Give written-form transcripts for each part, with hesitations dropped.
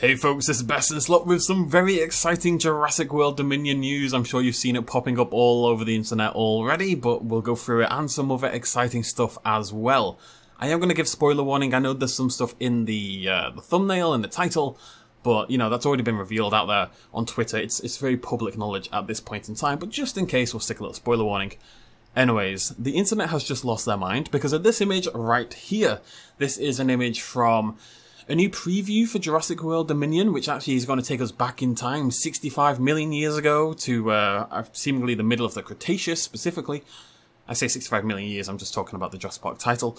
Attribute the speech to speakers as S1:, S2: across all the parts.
S1: Hey folks, this is Best in Slot with some very exciting Jurassic World Dominion news. I'm sure you've seen it popping up all over the internet already, but we'll go through it and some other exciting stuff as well. I am going to give spoiler warning. I know there's some stuff in the thumbnail and the title, but you know, that's already been revealed out there on Twitter. It's very public knowledge at this point in time, but just in case, we'll stick a little spoiler warning. Anyways, the internet has just lost their mind because of this image right here. This is an image from a new preview for Jurassic World Dominion, which actually is going to take us back in time 65 million years ago to seemingly the middle of the Cretaceous specifically. I say 65 million years, I'm just talking about the Jurassic Park title.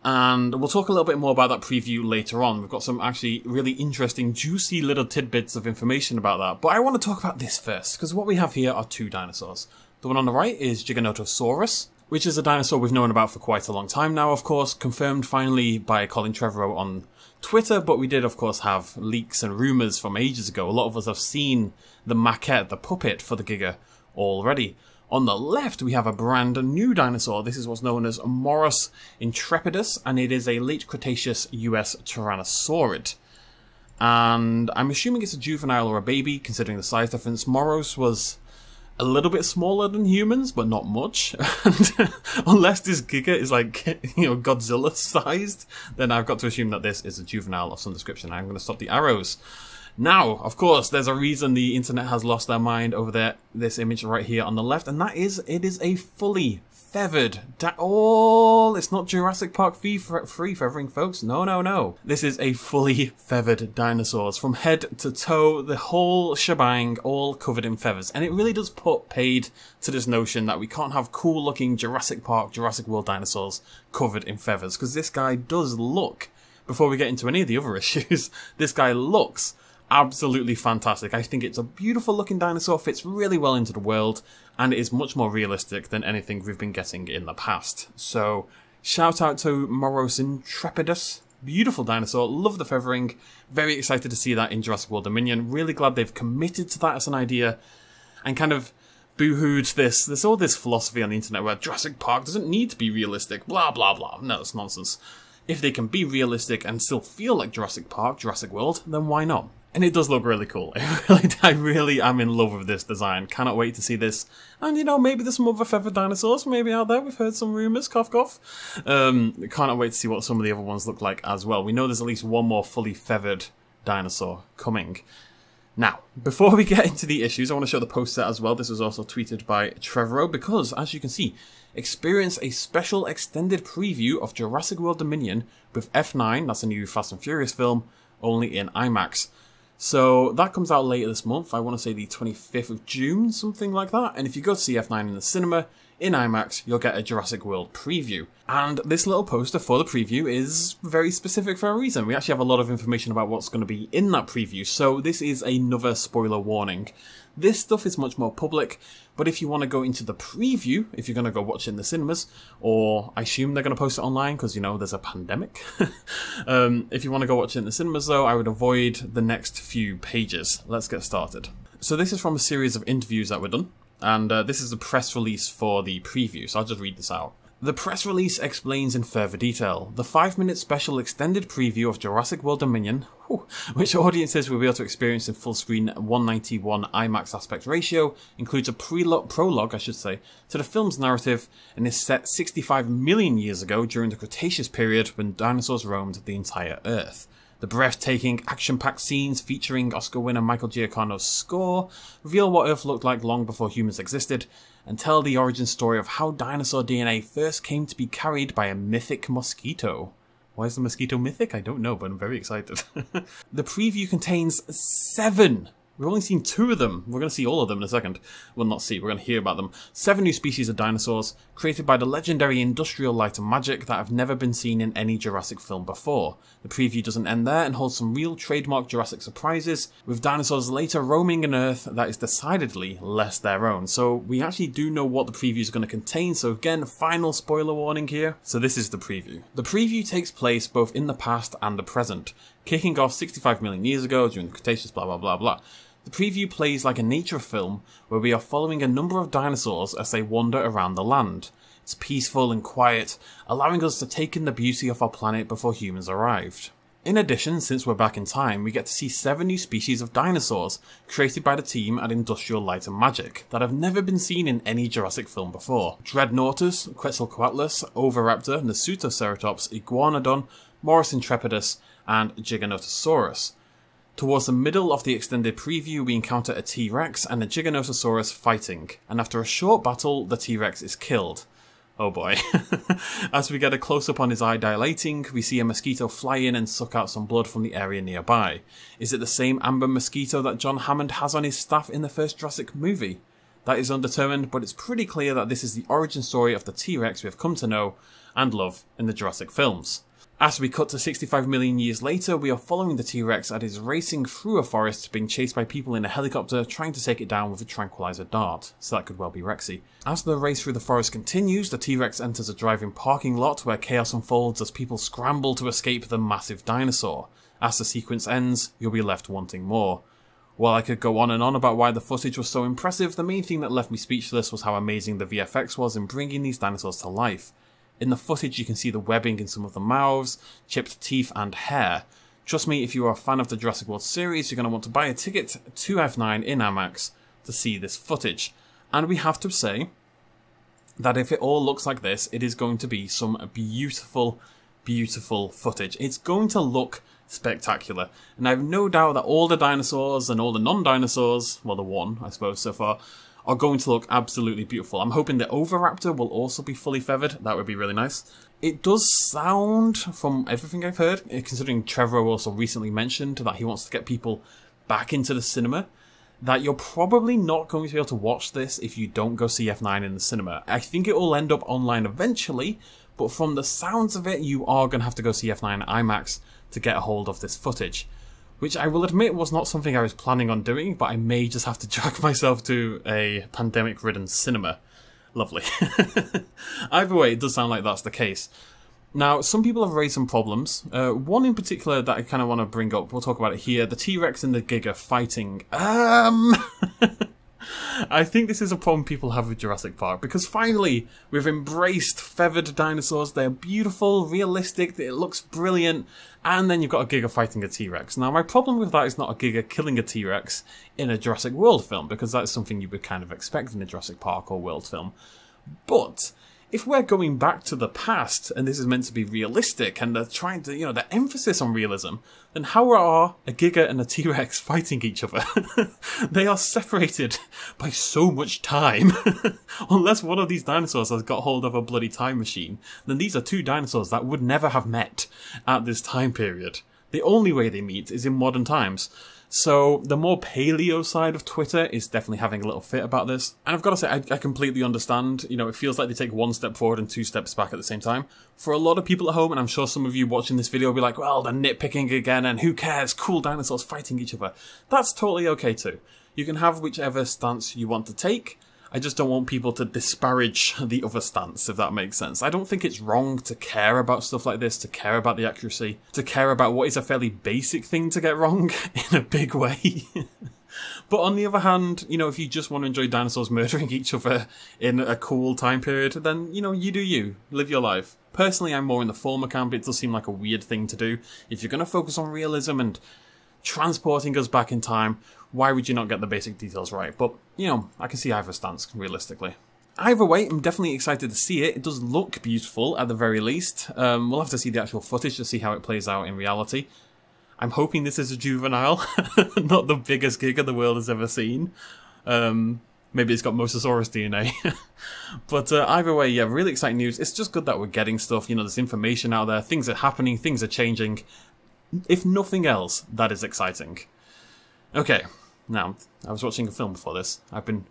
S1: And we'll talk a little bit more about that preview later on. We've got some actually really interesting, juicy little tidbits of information about that. But I want to talk about this first, because what we have here are two dinosaurs. The one on the right is Giganotosaurus, which is a dinosaur we've known about for quite a long time now, of course, confirmed finally by Colin Trevorrow on Twitter, but we did, of course, have leaks and rumours from ages ago. A lot of us have seen the maquette, the puppet for the Giga already. On the left, we have a brand new dinosaur. This is what's known as Moros intrepidus, and it is a late Cretaceous US Tyrannosaurid. And I'm assuming it's a juvenile or a baby, considering the size difference. Moros was a little bit smaller than humans, but not much. And unless this Giga is like, you know, Godzilla sized, then I've got to assume that this is a juvenile of some description. I'm going to stop the arrows. Now, of course, there's a reason the internet has lost their mind over there. This image right here on the left, and that is, it is a fully feathered it's not Jurassic Park free feathering, folks. No, no, no. This is a fully feathered dinosaurs from head to toe, the whole shebang, all covered in feathers. And it really does put paid to this notion that we can't have cool looking Jurassic Park, Jurassic World dinosaurs covered in feathers, because this guy does look, before we get into any of the other issues, this guy looks absolutely fantastic. I think it's a beautiful looking dinosaur, fits really well into the world, and it is much more realistic than anything we've been getting in the past. So, shout out to Moros intrepidus. Beautiful dinosaur, love the feathering, very excited to see that in Jurassic World Dominion. Really glad they've committed to that as an idea, and kind of boo-hooed there's all this philosophy on the internet where Jurassic Park doesn't need to be realistic, blah blah blah. No, it's nonsense. If they can be realistic and still feel like Jurassic Park, Jurassic World, then why not? And it does look really cool. I really am in love with this design. Cannot wait to see this. And, you know, maybe there's some other feathered dinosaurs maybe out there. We've heard some rumours, cough cough. Cannot wait to see what some of the other ones look like as well. We know there's at least one more fully feathered dinosaur coming. Now, before we get into the issues, I want to show the poster as well. This was also tweeted by Trevorrow because, as you can see, experience a special extended preview of Jurassic World Dominion with F9, that's a new Fast and Furious film, only in IMAX. So that comes out later this month, I want to say the 25th of June, something like that. And if you go to see F9 in the cinema, in IMAX, you'll get a Jurassic World preview. And this little poster for the preview is very specific for a reason. We actually have a lot of information about what's going to be in that preview, so this is another spoiler warning. This stuff is much more public, but if you want to go into the preview, if you're going to go watch it in the cinemas, or I assume they're going to post it online because, you know, there's a pandemic. If you want to go watch it in the cinemas, though, I would avoid the next few pages. Let's get started. So this is from a series of interviews that were done, and this is the press release for the preview, so I'll just read this out. The press release explains in further detail the 5-minute special extended preview of Jurassic World Dominion, which audiences will be able to experience in full screen 1:91 IMAX aspect ratio, includes a prologue, to the film's narrative, and is set 65 million years ago during the Cretaceous period when dinosaurs roamed the entire Earth. The breathtaking, action-packed scenes featuring Oscar winner Michael Giacchino's score reveal what Earth looked like long before humans existed, and tell the origin story of how dinosaur DNA first came to be carried by a mythic mosquito. Why is the mosquito mythic? I don't know, but I'm very excited. The preview contains 7. We've only seen 2 of them. We're going to see all of them in a second. Well, not see, we're going to hear about them. 7 new species of dinosaurs, created by the legendary Industrial Light and Magic that have never been seen in any Jurassic film before. The preview doesn't end there and holds some real trademark Jurassic surprises, with dinosaurs later roaming an Earth that is decidedly less their own. So we actually do know what the preview is going to contain, so again, final spoiler warning here. So this is the preview. The preview takes place both in the past and the present, kicking off 65 million years ago during the Cretaceous, blah blah blah blah. The preview plays like a nature film where we are following a number of dinosaurs as they wander around the land. It's peaceful and quiet, allowing us to take in the beauty of our planet before humans arrived. In addition, since we're back in time, we get to see 7 new species of dinosaurs, created by the team at Industrial Light and Magic, that have never been seen in any Jurassic film before. Dreadnoughtus, Quetzalcoatlus, Oviraptor, Nasutoceratops, Iguanodon, Morris intrepidus, and Giganotosaurus. Towards the middle of the extended preview, we encounter a T-Rex and a Giganotosaurus fighting, and after a short battle, the T-Rex is killed. Oh boy. As we get a close-up on his eye dilating, we see a mosquito fly in and suck out some blood from the area nearby. Is it the same amber mosquito that John Hammond has on his staff in the first Jurassic movie? That is undetermined, but it's pretty clear that this is the origin story of the T-Rex we have come to know and love in the Jurassic films. As we cut to 65 million years later, we are following the T-Rex as it is racing through a forest, being chased by people in a helicopter trying to take it down with a tranquilizer dart, so that could well be Rexy. As the race through the forest continues, the T-Rex enters a drive-in parking lot where chaos unfolds as people scramble to escape the massive dinosaur. As the sequence ends, you'll be left wanting more. While I could go on and on about why the footage was so impressive, the main thing that left me speechless was how amazing the VFX was in bringing these dinosaurs to life. In the footage you can see the webbing in some of the mouths, chipped teeth and hair. Trust me, if you are a fan of the Jurassic World series, you're going to want to buy a ticket to F9 in IMAX to see this footage. And we have to say that if it all looks like this, it is going to be some beautiful, beautiful footage. It's going to look spectacular. And I have no doubt that all the dinosaurs and all the non-dinosaurs, well the one I suppose so far, are going to look absolutely beautiful. I'm hoping the Oviraptor will also be fully feathered. That would be really nice. It does sound, from everything I've heard, considering Trevorrow also recently mentioned that he wants to get people back into the cinema, that you're probably not going to be able to watch this if you don't go see F9 in the cinema. I think it will end up online eventually, but from the sounds of it, you are going to have to go see F9 IMAX to get a hold of this footage. Which I will admit was not something I was planning on doing, but I may just have to drag myself to a pandemic-ridden cinema. Lovely. Either way, it does sound like that's the case. Now, some people have raised some problems. One in particular that I kind of want to bring up, we'll talk about it here. The T-Rex and the Giga fighting. I think this is a problem people have with Jurassic Park, because finally we've embraced feathered dinosaurs. They're beautiful, realistic, it looks brilliant, and then you've got a Giga fighting a T-Rex. Now my problem with that is not a Giga killing a T-Rex in a Jurassic World film, because that's something you would kind of expect in a Jurassic Park or World film. But if we're going back to the past, and this is meant to be realistic, and they're trying to, the emphasis on realism, then how are a Giga and a T-Rex fighting each other? They are separated by so much time. Unless one of these dinosaurs has got hold of a bloody time machine, then these are two dinosaurs that would never have met at this time period. The only way they meet is in modern times. So the more paleo side of Twitter is definitely having a little fit about this. And I've got to say, I completely understand. It feels like they take one step forward and 2 steps back at the same time. For a lot of people at home, and I'm sure some of you watching this video will be like, well, they're nitpicking again, and who cares? Cool dinosaurs fighting each other. That's totally okay too. You can have whichever stance you want to take. I just don't want people to disparage the other stance, if that makes sense. I don't think it's wrong to care about stuff like this, to care about the accuracy, to care about what is a fairly basic thing to get wrong in a big way. But on the other hand, if you just want to enjoy dinosaurs murdering each other in a cool time period, then, you do you. Live your life. Personally, I'm more in the former camp. It does seem like a weird thing to do. If you're going to focus on realism and transporting us back in time, why would you not get the basic details right? But, I can see either stance, realistically. Either way, I'm definitely excited to see it. It does look beautiful, at the very least. We'll have to see the actual footage to see how it plays out in reality. I'm hoping this is a juvenile, not the biggest Giga the world has ever seen. Maybe it's got Mosasaurus DNA. But either way, yeah, really exciting news. It's just good that we're getting stuff. There's information out there. Things are happening. Things are changing. If nothing else, that is exciting. Okay, now, I was watching a film before this. I've been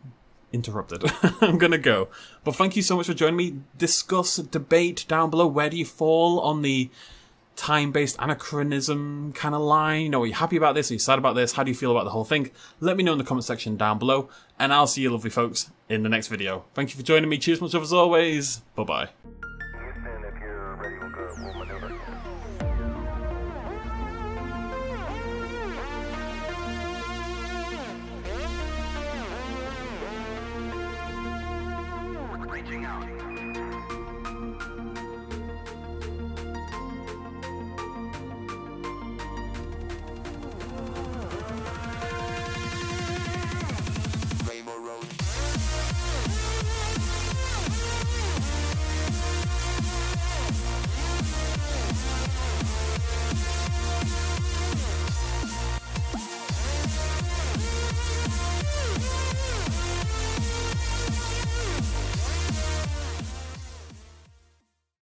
S1: interrupted. I'm gonna go. But thank you so much for joining me. Discuss, debate down below. Where do you fall on the time-based anachronism kind of line? Are you happy about this? Are you sad about this? How do you feel about the whole thing? Let me know in the comment section down below. And I'll see you lovely folks in the next video. Thank you for joining me. Cheers much love as always. Bye-bye.
S2: Reaching out.